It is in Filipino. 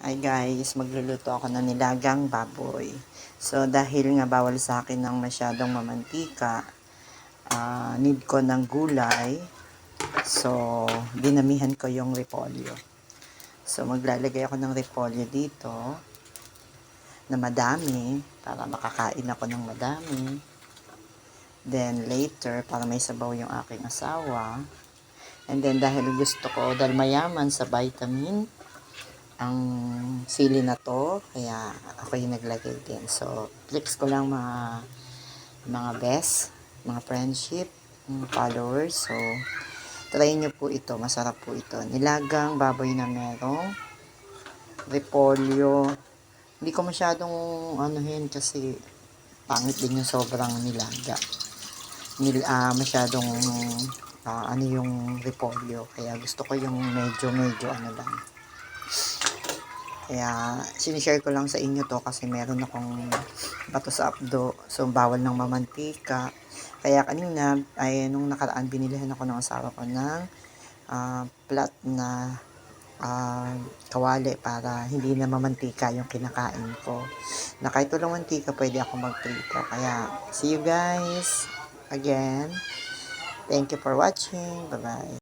Hi guys, magluluto ako ng nilagang baboy. So dahil nga bawal sa akin ng masyadong mamantika, need ko ng gulay. So dinamihan ko yung repolyo. So maglalagay ako ng repolyo dito na madami para makakain ako ng madami. Then later, para may sabaw yung aking asawa. And then dahil gusto ko, dahil mayaman sa vitamin ang sili na to, kaya ako yung naglagay din. So flex ko lang mga best, mga friendship, mga followers. So try nyo po ito, masarap po ito. Nilagang baboy na merong repolyo. Hindi ko masyadong anuhin kasi pangit din yung sobrang nilaga. Masyadong ano yung repolyo, kaya gusto ko yung medyo ano lang. Kaya sinishare ko lang sa inyo to kasi meron akong bato sa abdo, so bawal ng mamantika. Kaya kanina ay nung nakaraan binilihan ako ng asawa ko ng flat na kawali para hindi na mamantika yung kinakain ko. Na kahit walang mantika pwede ako magprito. Kaya see you guys again. Thank you for watching. Bye bye.